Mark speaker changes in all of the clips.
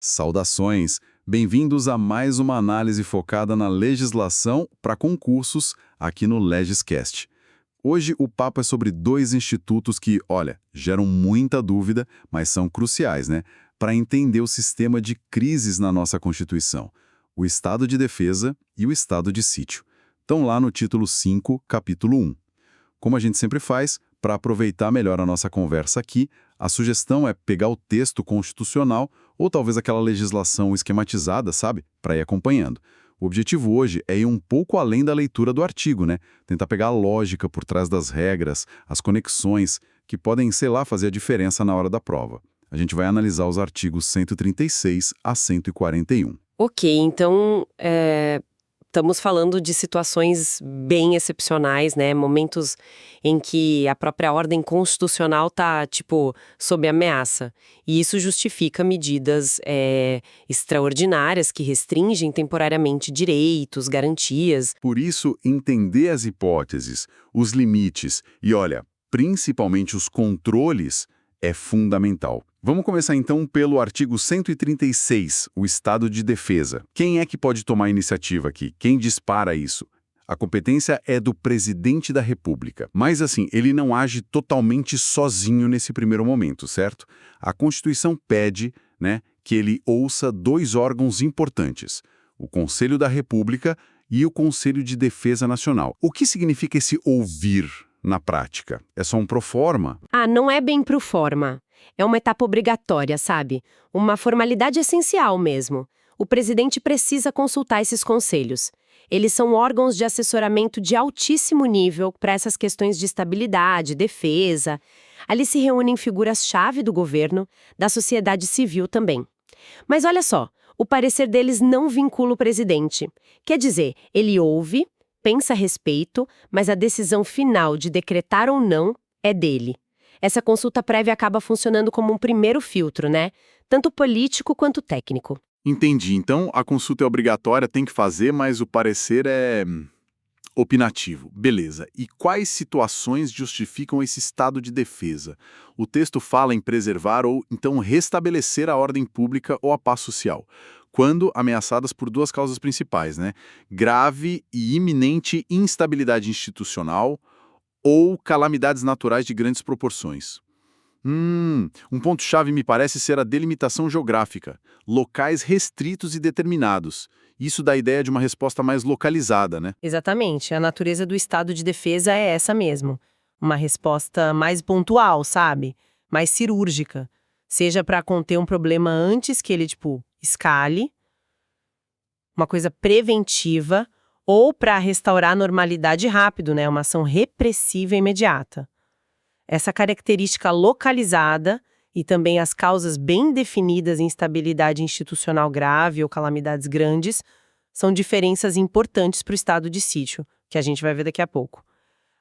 Speaker 1: Saudações! Bem-vindos a mais uma análise focada na legislação para concursos aqui no LegisCast. Hoje o papo é sobre dois institutos que, olha, geram muita dúvida, mas são cruciais, né? Para entender o sistema de crises na nossa Constituição: o Estado de Defesa e o Estado de Sítio. Estão lá no título 5, capítulo 1. Como a gente sempre faz, para aproveitar melhor a nossa conversa aqui, a sugestão é pegar o texto constitucional ou talvez aquela legislação esquematizada, sabe? Para ir acompanhando. O objetivo hoje é ir um pouco além da leitura do artigo, né? Tentar pegar a lógica por trás das regras, as conexões, que podem, sei lá, fazer a diferença na hora da prova. A gente vai analisar os artigos 136 a 141.
Speaker 2: Ok, então estamos falando de situações bem excepcionais, né? Momentos em que a própria ordem constitucional está, sob ameaça. E isso justifica medidas extraordinárias que restringem temporariamente direitos, garantias.
Speaker 1: Por isso, entender as hipóteses, os limites e, olha, principalmente os controles é fundamental. Vamos começar então pelo artigo 136, o Estado de Defesa. Quem é que pode tomar a iniciativa aqui? Quem dispara isso? A competência é do presidente da República. Mas assim, ele não age totalmente sozinho nesse primeiro momento, certo? A Constituição pede, que ele ouça dois órgãos importantes: o Conselho da República e o Conselho de Defesa Nacional. O que significa esse ouvir na prática? É só um proforma?
Speaker 2: Ah, não é bem pro forma. É uma etapa obrigatória, sabe? Uma formalidade essencial mesmo. O presidente precisa consultar esses conselhos. Eles são órgãos de assessoramento de altíssimo nível para essas questões de estabilidade, defesa. Ali se reúnem figuras-chave do governo, da sociedade civil também. Mas olha só, o parecer deles não vincula o presidente. Quer dizer, ele ouve, pensa a respeito, mas a decisão final de decretar ou não é dele. Essa consulta prévia acaba funcionando como um primeiro filtro, né? Tanto político quanto técnico.
Speaker 1: Entendi. Então, a consulta é obrigatória, tem que fazer, mas o parecer é opinativo. Beleza. E quais situações justificam esse estado de defesa? O texto fala em preservar ou, então, restabelecer a ordem pública ou a paz social, quando ameaçadas por duas causas principais, né? Grave e iminente instabilidade institucional ou calamidades naturais de grandes proporções. Um ponto-chave me parece ser a delimitação geográfica, locais restritos e determinados. Isso dá a ideia de uma resposta mais localizada, né?
Speaker 2: Exatamente, a natureza do estado de defesa é essa mesmo. Uma resposta mais pontual, sabe? Mais cirúrgica. Seja para conter um problema antes que ele, escale, uma coisa preventiva, ou para restaurar a normalidade rápido, né? Uma ação repressiva imediata. Essa característica localizada e também as causas bem definidas em instabilidade institucional grave ou calamidades grandes são diferenças importantes para o estado de sítio, que a gente vai ver daqui a pouco.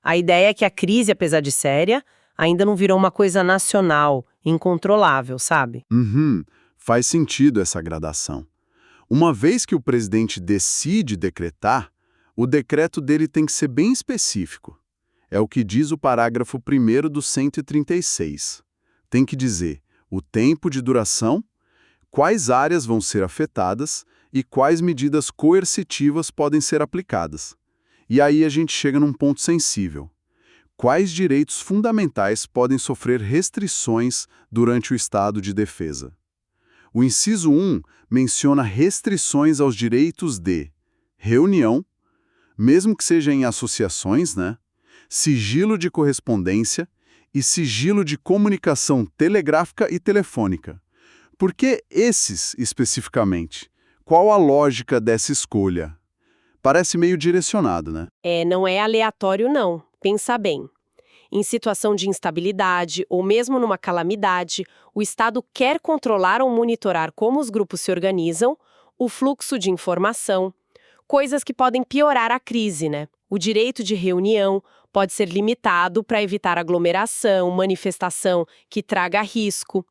Speaker 2: A ideia é que a crise, apesar de séria, ainda não virou uma coisa nacional, incontrolável, sabe?
Speaker 1: Faz sentido essa gradação. Uma vez que o presidente decide decretar, o decreto dele tem que ser bem específico. É o que diz o parágrafo 1º do 136. Tem que dizer o tempo de duração, quais áreas vão ser afetadas e quais medidas coercitivas podem ser aplicadas. E aí a gente chega num ponto sensível. Quais direitos fundamentais podem sofrer restrições durante o estado de defesa? O inciso 1 menciona restrições aos direitos de reunião, mesmo que seja em associações, sigilo de correspondência e sigilo de comunicação telegráfica e telefônica. Por que esses especificamente? Qual a lógica dessa escolha? Parece meio direcionado, né?
Speaker 2: Não é aleatório não, pensa bem. Em situação de instabilidade ou mesmo numa calamidade, o Estado quer controlar ou monitorar como os grupos se organizam, o fluxo de informação, coisas que podem piorar a crise, né? O direito de reunião pode ser limitado para evitar aglomeração, manifestação que traga risco.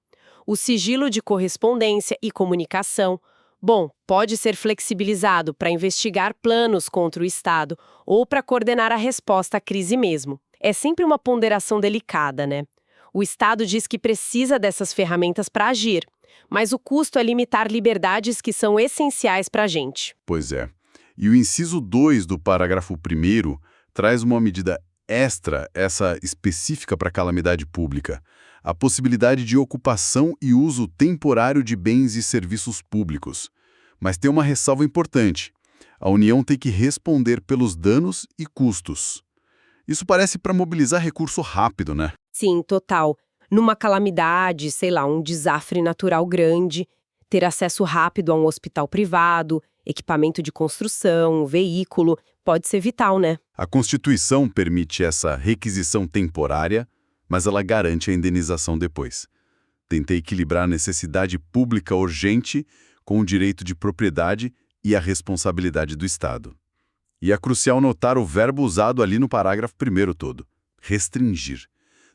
Speaker 2: O sigilo de correspondência e comunicação, pode ser flexibilizado para investigar planos contra o Estado ou para coordenar a resposta à crise mesmo. É sempre uma ponderação delicada, né? O Estado diz que precisa dessas ferramentas para agir, Mas o custo é limitar liberdades que são essenciais para a gente.
Speaker 1: Pois é. E o inciso 2 do parágrafo 1º traz uma medida extra, essa específica para calamidade pública, a possibilidade de ocupação e uso temporário de bens e serviços públicos. Mas tem uma ressalva importante. A União tem que responder pelos danos e custos. Isso parece para mobilizar recurso rápido, né?
Speaker 2: Sim, total. Numa calamidade, sei lá, um desastre natural grande, ter acesso rápido a um hospital privado, equipamento de construção, veículo, pode ser vital, né?
Speaker 1: A Constituição permite essa requisição temporária, mas ela garante a indenização depois. Tenta equilibrar a necessidade pública urgente com o direito de propriedade e a responsabilidade do Estado. E é crucial notar o verbo usado ali no parágrafo 1º todo: restringir.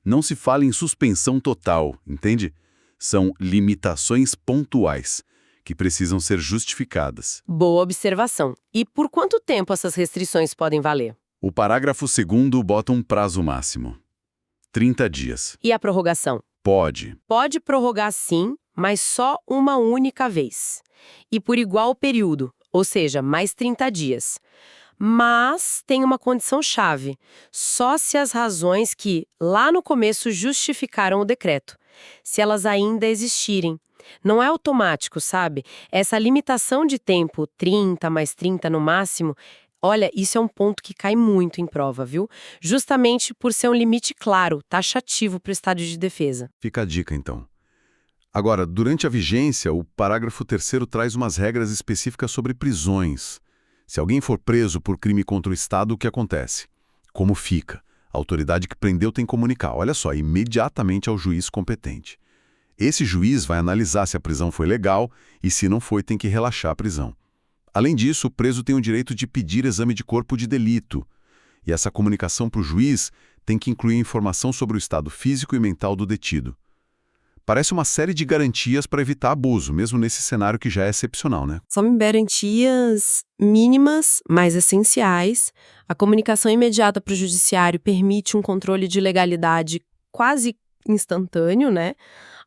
Speaker 1: Não se fala em suspensão total, entende? São limitações pontuais, que precisam ser justificadas.
Speaker 2: Boa observação. E por quanto tempo essas restrições podem valer?
Speaker 1: O parágrafo 2º bota um prazo máximo: 30 dias.
Speaker 2: E a prorrogação?
Speaker 1: Pode.
Speaker 2: Pode prorrogar sim, mas só uma única vez. E por igual período, ou seja, mais 30 dias. Mas tem uma condição-chave: só se as razões que, lá no começo, justificaram o decreto, se elas ainda existirem. Não é automático, sabe? Essa limitação de tempo, 30 mais 30 no máximo, olha, isso é um ponto que cai muito em prova, viu? Justamente por ser um limite claro, taxativo para o estado de defesa.
Speaker 1: Fica a dica, então. Agora, durante a vigência, o parágrafo 3º traz umas regras específicas sobre prisões. Se alguém for preso por crime contra o Estado, o que acontece? Como fica? A autoridade que prendeu tem que comunicar, olha só, imediatamente ao juiz competente. Esse juiz vai analisar se a prisão foi legal e, se não foi, tem que relaxar a prisão. Além disso, o preso tem o direito de pedir exame de corpo de delito. E essa comunicação para o juiz tem que incluir informação sobre o estado físico e mental do detido. Parece uma série de garantias para evitar abuso, mesmo nesse cenário que já é excepcional, né?
Speaker 2: São garantias mínimas, mas essenciais. A comunicação imediata para o judiciário permite um controle de legalidade quase instantâneo, né?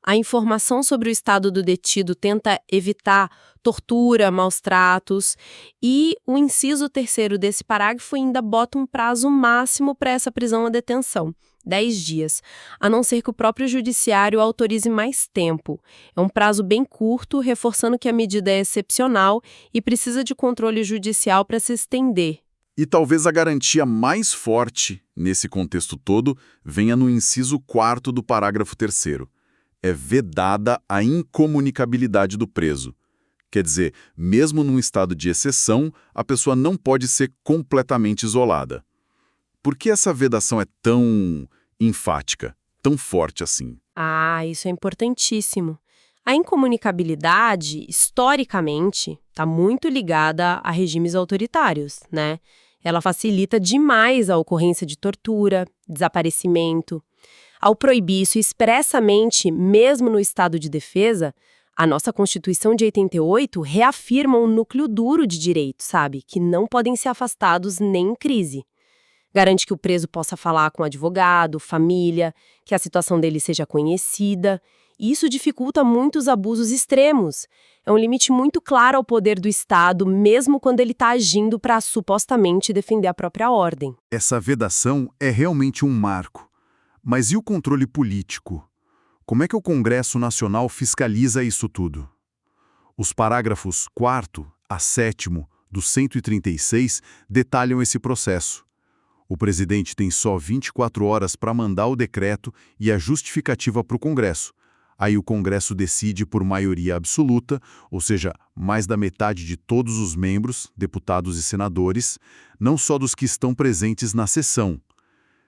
Speaker 2: A informação sobre o estado do detido tenta evitar tortura, maus tratos. E o inciso 3º desse parágrafo ainda bota um prazo máximo para essa prisão ou detenção: 10 dias, a não ser que o próprio judiciário autorize mais tempo. É um prazo bem curto, reforçando que a medida é excepcional e precisa de controle judicial para se estender.
Speaker 1: E talvez a garantia mais forte, nesse contexto todo, venha no inciso 4º do parágrafo 3º. É vedada a incomunicabilidade do preso. Quer dizer, mesmo num estado de exceção, a pessoa não pode ser completamente isolada. Por que essa vedação é tão enfática, tão forte assim?
Speaker 2: Ah, isso é importantíssimo. A incomunicabilidade, historicamente, está muito ligada a regimes autoritários, né? Ela facilita demais a ocorrência de tortura, desaparecimento. Ao proibir isso expressamente, mesmo no estado de defesa, a nossa Constituição de 88 reafirma um núcleo duro de direitos, sabe? Que não podem ser afastados nem em crise. Garante que o preso possa falar com advogado, família, que a situação dele seja conhecida. E isso dificulta muito os abusos extremos. É um limite muito claro ao poder do Estado, mesmo quando ele está agindo para supostamente defender a própria ordem.
Speaker 1: Essa vedação é realmente um marco. Mas e o controle político? Como é que o Congresso Nacional fiscaliza isso tudo? Os parágrafos 4º a 7º do 136 detalham esse processo. O presidente tem só 24 horas para mandar o decreto e a justificativa para o Congresso. Aí o Congresso decide por maioria absoluta, ou seja, mais da metade de todos os membros, deputados e senadores, não só dos que estão presentes na sessão.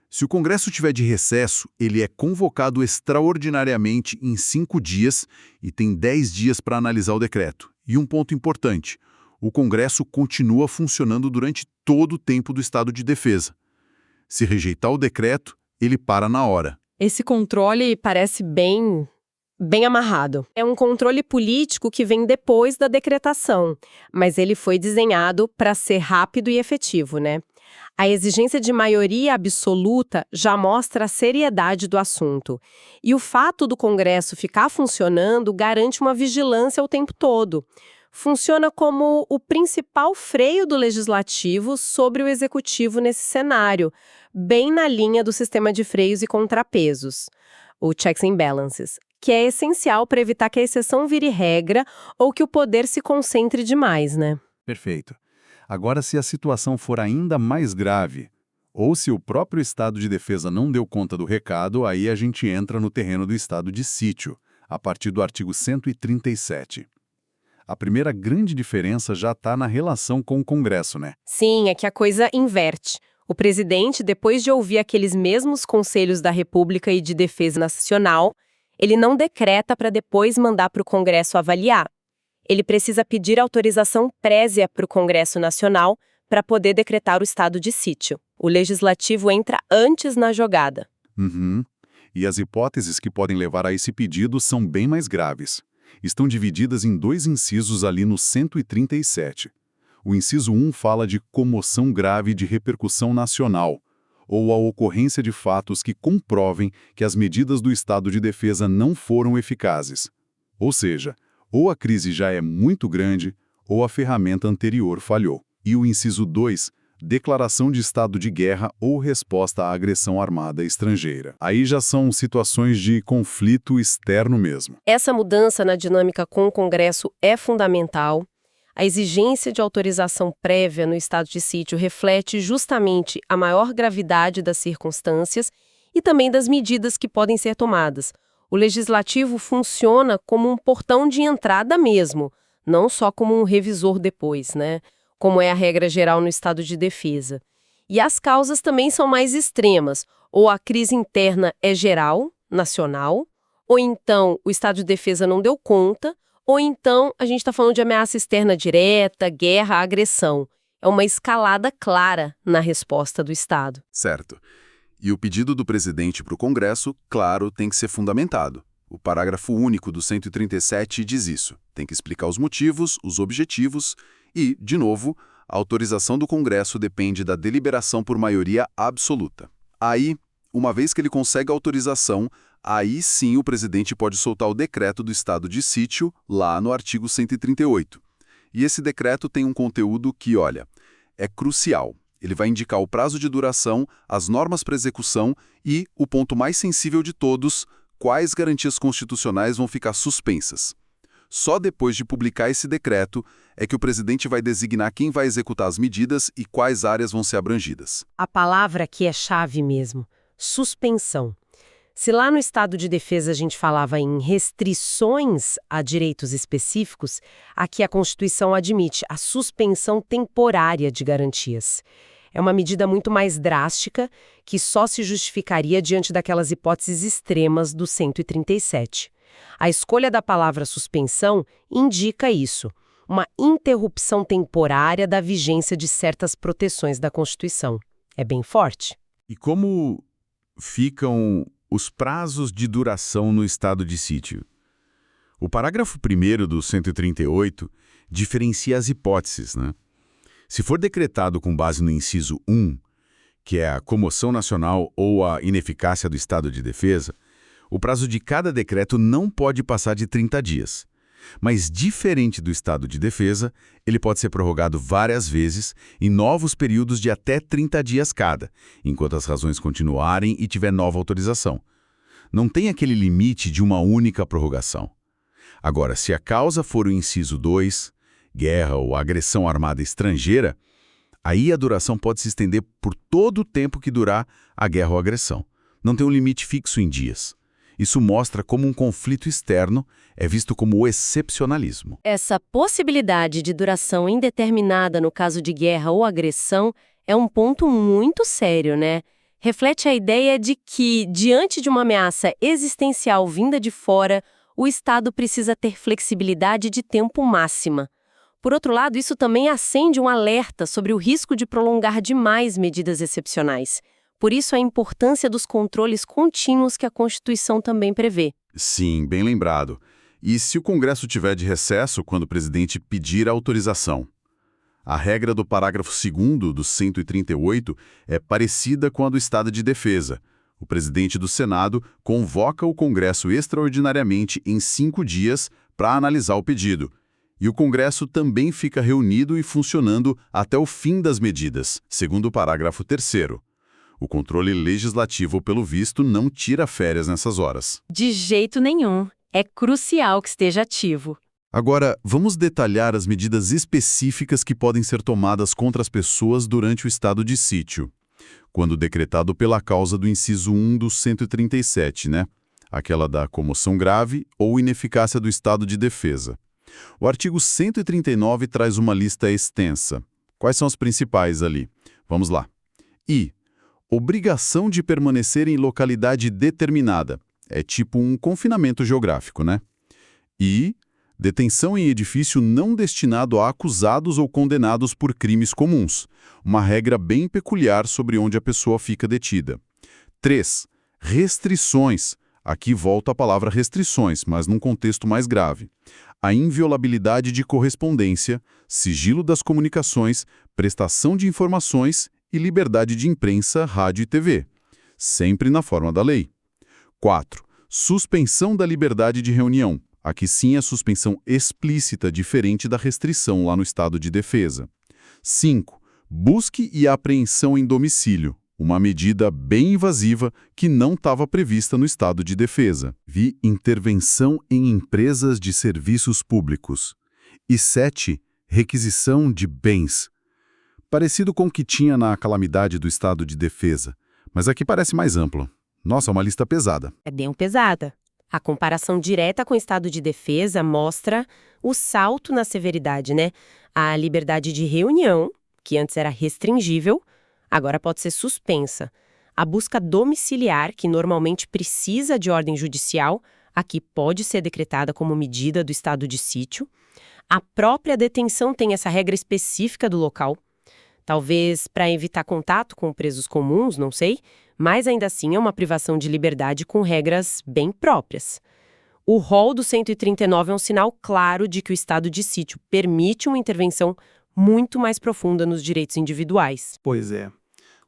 Speaker 1: Se o Congresso tiver de recesso, ele é convocado extraordinariamente em 5 dias e tem 10 dias para analisar o decreto. E um ponto importante: o Congresso continua funcionando durante todo o tempo do estado de defesa. Se rejeitar o decreto, ele para na hora.
Speaker 2: Esse controle parece bem amarrado. É um controle político que vem depois da decretação, mas ele foi desenhado para ser rápido e efetivo, né? A exigência de maioria absoluta já mostra a seriedade do assunto. E o fato do Congresso ficar funcionando garante uma vigilância o tempo todo. Funciona como o principal freio do legislativo sobre o executivo nesse cenário, bem na linha do sistema de freios e contrapesos, o checks and balances, que é essencial para evitar que a exceção vire regra ou que o poder se concentre demais, né?
Speaker 3: Perfeito. Agora, se a situação for ainda mais grave, ou se o próprio estado de defesa não deu conta do recado, aí a gente entra no terreno do estado de sítio, a partir do artigo 137. A primeira grande diferença já está na relação com o Congresso, né?
Speaker 2: Sim, é que a coisa inverte. O presidente, depois de ouvir aqueles mesmos conselhos da República e de Defesa Nacional, ele não decreta para depois mandar para o Congresso avaliar. Ele precisa pedir autorização prévia para o Congresso Nacional para poder decretar o estado de sítio. O Legislativo entra antes na jogada.
Speaker 3: Uhum. E as hipóteses que podem levar a esse pedido são bem mais graves. Estão divididas em 2 incisos ali no 137. O inciso 1 fala de comoção grave de repercussão nacional, ou a ocorrência de fatos que comprovem que as medidas do estado de defesa não foram eficazes. Ou seja, ou a crise já é muito grande, ou a ferramenta anterior falhou. E o inciso 2, declaração de estado de guerra ou resposta à agressão armada estrangeira. Aí já são situações de conflito externo mesmo.
Speaker 2: Essa mudança na dinâmica com o Congresso é fundamental. A exigência de autorização prévia no estado de sítio reflete justamente a maior gravidade das circunstâncias e também das medidas que podem ser tomadas. O legislativo funciona como um portão de entrada mesmo, não só como um revisor depois, né? Como é a regra geral no estado de defesa. E as causas também são mais extremas. Ou a crise interna é geral, nacional, ou então o estado de defesa não deu conta, ou então a gente está falando de ameaça externa direta, guerra, agressão. É uma escalada clara na resposta do Estado.
Speaker 1: Certo. E o pedido do presidente para o Congresso, claro, tem que ser fundamentado. O parágrafo único do 137 diz isso. Tem que explicar os motivos, os objetivos e, de novo, a autorização do Congresso depende da deliberação por maioria absoluta. Aí, uma vez que ele consegue a autorização, aí sim o presidente pode soltar o decreto do estado de sítio, lá no artigo 138. E esse decreto tem um conteúdo que, olha, é crucial. Ele vai indicar o prazo de duração, as normas para execução e, o ponto mais sensível de todos, quais garantias constitucionais vão ficar suspensas. Só depois de publicar esse decreto é que o presidente vai designar quem vai executar as medidas e quais áreas vão ser abrangidas.
Speaker 2: A palavra aqui é chave mesmo. Suspensão. Se lá no estado de defesa a gente falava em restrições a direitos específicos, aqui a Constituição admite a suspensão temporária de garantias. É uma medida muito mais drástica que só se justificaria diante daquelas hipóteses extremas do 137. A escolha da palavra suspensão indica isso, uma interrupção temporária da vigência de certas proteções da Constituição. É bem forte.
Speaker 3: E como ficam os prazos de duração no estado de sítio? O parágrafo 1º do 138 diferencia as hipóteses, né? Se for decretado com base no inciso 1, que é a comoção nacional ou a ineficácia do estado de defesa, o prazo de cada decreto não pode passar de 30 dias. Mas, diferente do estado de defesa, ele pode ser prorrogado várias vezes em novos períodos de até 30 dias cada, enquanto as razões continuarem e tiver nova autorização. Não tem aquele limite de uma única prorrogação. Agora, se a causa for o inciso 2, guerra ou agressão armada estrangeira, aí a duração pode se estender por todo o tempo que durar a guerra ou agressão. Não tem um limite fixo em dias. Isso mostra como um conflito externo é visto como o excepcionalismo.
Speaker 2: Essa possibilidade de duração indeterminada no caso de guerra ou agressão é um ponto muito sério, né? Reflete a ideia de que, diante de uma ameaça existencial vinda de fora, o Estado precisa ter flexibilidade de tempo máxima. Por outro lado, isso também acende um alerta sobre o risco de prolongar demais medidas excepcionais. Por isso, a importância dos controles contínuos que a Constituição também prevê.
Speaker 3: Sim, bem lembrado. E se o Congresso tiver de recesso quando o presidente pedir a autorização?
Speaker 1: A regra do parágrafo 2º do 138 é parecida com a do Estado de Defesa. O presidente do Senado convoca o Congresso extraordinariamente em 5 dias para analisar o pedido. E o Congresso também fica reunido e funcionando até o fim das medidas, segundo o parágrafo 3º. O controle legislativo, pelo visto, não tira férias nessas horas.
Speaker 4: De jeito nenhum. É crucial que esteja ativo.
Speaker 1: Agora, vamos detalhar as medidas específicas que podem ser tomadas contra as pessoas durante o estado de sítio. Quando decretado pela causa do inciso 1 do 137, né? Aquela da comoção grave ou ineficácia do estado de defesa. O artigo 139 traz uma lista extensa. Quais são as principais ali? Vamos lá. I. Obrigação de permanecer em localidade determinada. É tipo um confinamento geográfico, né? I. Detenção em edifício não destinado a acusados ou condenados por crimes comuns. Uma regra bem peculiar sobre onde a pessoa fica detida. 3. Restrições. Aqui volta a palavra restrições, mas num contexto mais grave. A inviolabilidade de correspondência, sigilo das comunicações, prestação de informações e liberdade de imprensa, rádio e TV. Sempre na forma da lei. 4. Suspensão da liberdade de reunião. Aqui sim é suspensão explícita, diferente da restrição lá no estado de defesa. 5. Busque e apreensão em domicílio. Uma medida bem invasiva que não estava prevista no estado de defesa. Vi intervenção em empresas de serviços públicos. E 7. Requisição de bens. Parecido com o que tinha na calamidade do estado de defesa, mas aqui parece mais amplo. Nossa, é uma lista pesada.
Speaker 2: É bem pesada. A comparação direta com o estado de defesa mostra o salto na severidade, né? A liberdade de reunião, que antes era restringível, agora pode ser suspensa. A busca domiciliar, que normalmente precisa de ordem judicial, aqui pode ser decretada como medida do estado de sítio. A própria detenção tem essa regra específica do local. Talvez para evitar contato com presos comuns, não sei, mas ainda assim é uma privação de liberdade com regras bem próprias. O rol do 139 é um sinal claro de que o estado de sítio permite uma intervenção muito mais profunda nos direitos individuais.
Speaker 1: Pois é.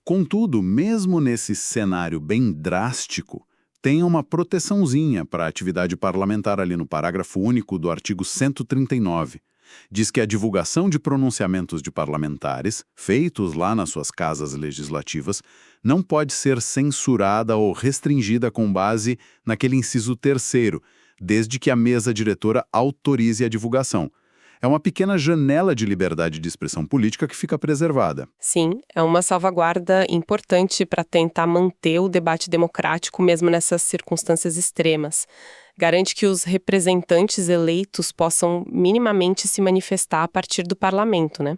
Speaker 1: Contudo, mesmo nesse cenário bem drástico, tem uma proteçãozinha para a atividade parlamentar ali no parágrafo único do artigo 139. Diz que a divulgação de pronunciamentos de parlamentares, feitos lá nas suas casas legislativas, não pode ser censurada ou restringida com base naquele inciso 3º, desde que a mesa diretora autorize a divulgação. É uma pequena janela de liberdade de expressão política que fica preservada.
Speaker 2: Sim, é uma salvaguarda importante para tentar manter o debate democrático mesmo nessas circunstâncias extremas. Garante que os representantes eleitos possam minimamente se manifestar a partir do parlamento, né?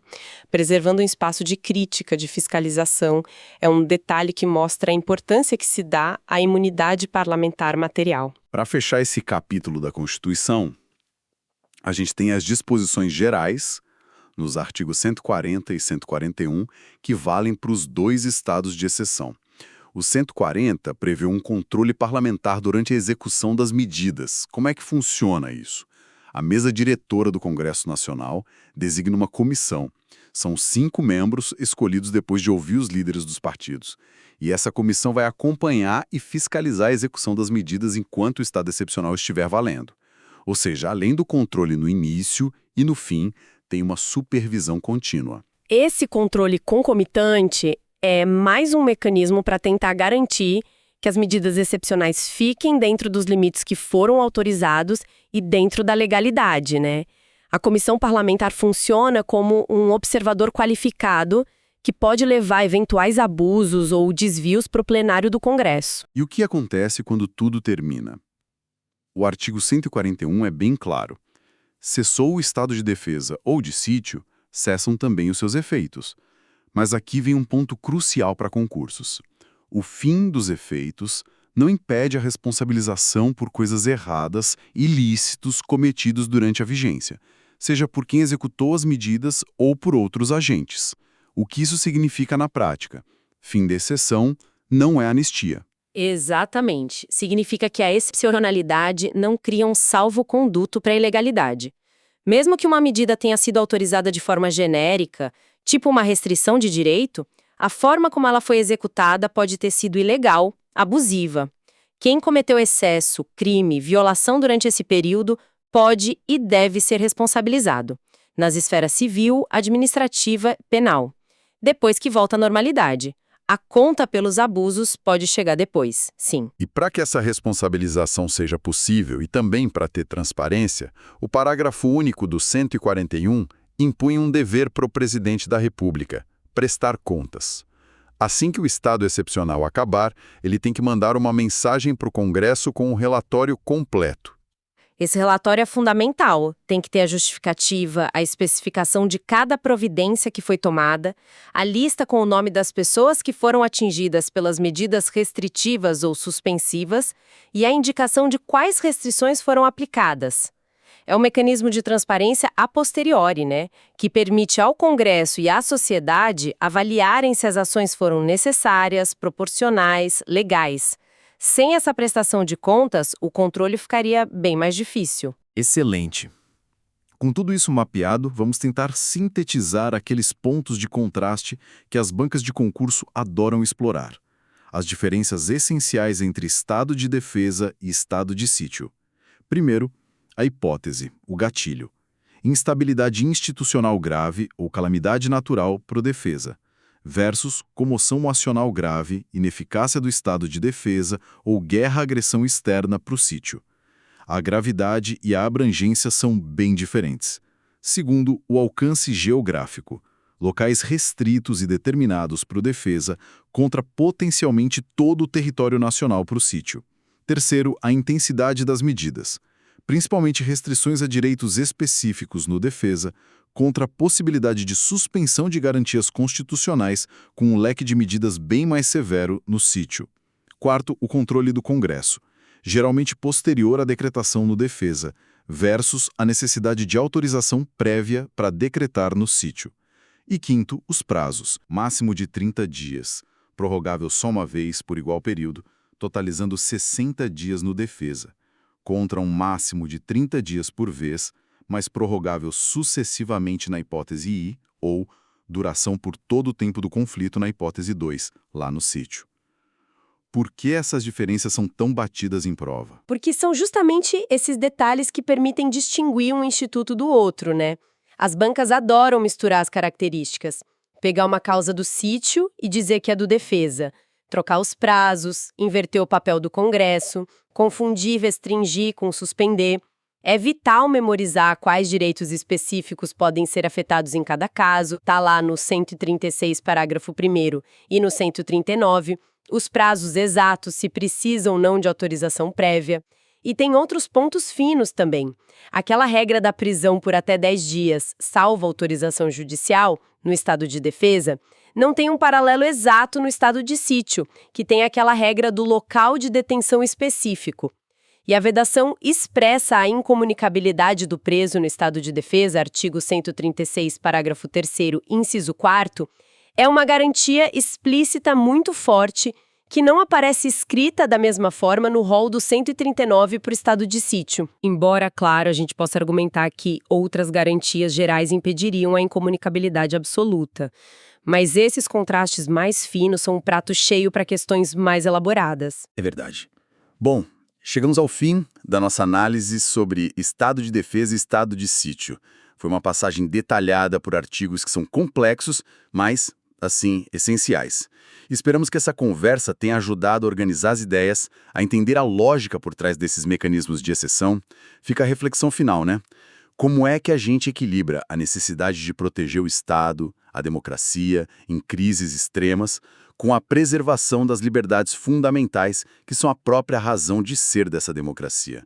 Speaker 2: Preservando um espaço de crítica, de fiscalização. É um detalhe que mostra a importância que se dá à imunidade parlamentar material.
Speaker 1: Para fechar esse capítulo da Constituição, a gente tem as disposições gerais, nos artigos 140 e 141, que valem para os 2 estados de exceção. O 140 prevê um controle parlamentar durante a execução das medidas. Como é que funciona isso? A mesa diretora do Congresso Nacional designa uma comissão. São 5 membros escolhidos depois de ouvir os líderes dos partidos. E essa comissão vai acompanhar e fiscalizar a execução das medidas enquanto o estado excepcional estiver valendo. Ou seja, além do controle no início e no fim, tem uma supervisão contínua.
Speaker 2: Esse controle concomitante é mais um mecanismo para tentar garantir que as medidas excepcionais fiquem dentro dos limites que foram autorizados e dentro da legalidade, né? A comissão parlamentar funciona como um observador qualificado que pode levar eventuais abusos ou desvios para o plenário do Congresso.
Speaker 1: E o que acontece quando tudo termina? O artigo 141 é bem claro. Cessou o estado de defesa ou de sítio, cessam também os seus efeitos. Mas aqui vem um ponto crucial para concursos. O fim dos efeitos não impede a responsabilização por coisas erradas, ilícitos cometidos durante a vigência, seja por quem executou as medidas ou por outros agentes. O que isso significa na prática? Fim da exceção não é anistia.
Speaker 4: Exatamente. Significa que a excepcionalidade não cria um salvo-conduto para a ilegalidade. Mesmo que uma medida tenha sido autorizada de forma genérica, tipo uma restrição de direito, a forma como ela foi executada pode ter sido ilegal, abusiva. Quem cometeu excesso, crime, violação durante esse período pode e deve ser responsabilizado, nas esferas civil, administrativa e penal. Depois que volta à normalidade. A conta pelos abusos pode chegar depois, sim.
Speaker 1: E para que essa responsabilização seja possível e também para ter transparência, o parágrafo único do 141 impunha um dever para o presidente da República: prestar contas. Assim que o estado excepcional acabar, ele tem que mandar uma mensagem para o Congresso com um relatório completo.
Speaker 4: Esse relatório é fundamental. Tem que ter a justificativa, a especificação de cada providência que foi tomada, a lista com o nome das pessoas que foram atingidas pelas medidas restritivas ou suspensivas e a indicação de quais restrições foram aplicadas. É um mecanismo de transparência a posteriori, né? Que permite ao Congresso e à sociedade avaliarem se as ações foram necessárias, proporcionais, legais. Sem essa prestação de contas, o controle ficaria bem mais difícil.
Speaker 5: Excelente. Com tudo isso mapeado, vamos tentar sintetizar aqueles pontos de contraste que as bancas de concurso adoram explorar. As diferenças essenciais entre estado de defesa e estado de sítio. Primeiro, a hipótese, o gatilho. Instabilidade institucional grave ou calamidade natural pro defesa, versus comoção moacional grave, ineficácia do estado de defesa ou guerra-agressão externa pro sítio. A gravidade e a abrangência são bem diferentes. Segundo, o alcance geográfico. Locais restritos e determinados pro defesa contra potencialmente todo o território nacional pro sítio. Terceiro, a intensidade das medidas. Principalmente restrições a direitos específicos no defesa, contra a possibilidade de suspensão de garantias constitucionais com um leque de medidas bem mais severo no sítio. Quarto, o controle do Congresso, geralmente posterior à decretação no defesa, versus a necessidade de autorização prévia para decretar no sítio. E quinto, os prazos, máximo de 30 dias, prorrogável só uma vez por igual período, totalizando 60 dias no defesa, contra um máximo de 30 dias por vez, mas prorrogável sucessivamente na hipótese I, ou duração por todo o tempo do conflito na hipótese 2, lá no sítio. Por que essas diferenças são tão batidas em prova?
Speaker 4: Porque são justamente esses detalhes que permitem distinguir um instituto do outro, né? As bancas adoram misturar as características. Pegar uma causa do sítio e dizer que é do defesa. Trocar os prazos, inverter o papel do Congresso, confundir e restringir com suspender. É vital memorizar quais direitos específicos podem ser afetados em cada caso, tá lá no 136, parágrafo 1º, e no 139, os prazos exatos se precisam ou não de autorização prévia. E tem outros pontos finos também. Aquela regra da prisão por até 10 dias, salvo autorização judicial, no estado de defesa, não tem um paralelo exato no estado de sítio, que tem aquela regra do local de detenção específico. E a vedação expressa a incomunicabilidade do preso no estado de defesa, artigo 136, parágrafo 3º, inciso 4º, é uma garantia explícita muito forte que não aparece escrita da mesma forma no rol do 139 para o estado de sítio. Embora, claro, a gente possa argumentar que outras garantias gerais impediriam a incomunicabilidade absoluta. Mas esses contrastes mais finos são um prato cheio para questões mais elaboradas.
Speaker 1: É verdade. Bom, chegamos ao fim da nossa análise sobre estado de defesa e estado de sítio. Foi uma passagem detalhada por artigos que são complexos, mas, assim, essenciais. Esperamos que essa conversa tenha ajudado a organizar as ideias, a entender a lógica por trás desses mecanismos de exceção. Fica a reflexão final, né? Como é que a gente equilibra a necessidade de proteger o Estado, a democracia, em crises extremas, com a preservação das liberdades fundamentais que são a própria razão de ser dessa democracia?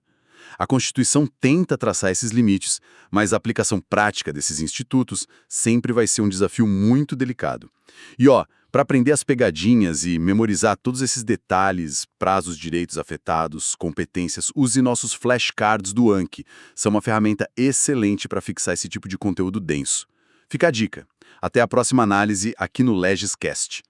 Speaker 1: A Constituição tenta traçar esses limites, mas a aplicação prática desses institutos sempre vai ser um desafio muito delicado. E para aprender as pegadinhas e memorizar todos esses detalhes, prazos, direitos afetados, competências, use nossos flashcards do Anki. São uma ferramenta excelente para fixar esse tipo de conteúdo denso. Fica a dica. Até a próxima análise aqui no LegisCast.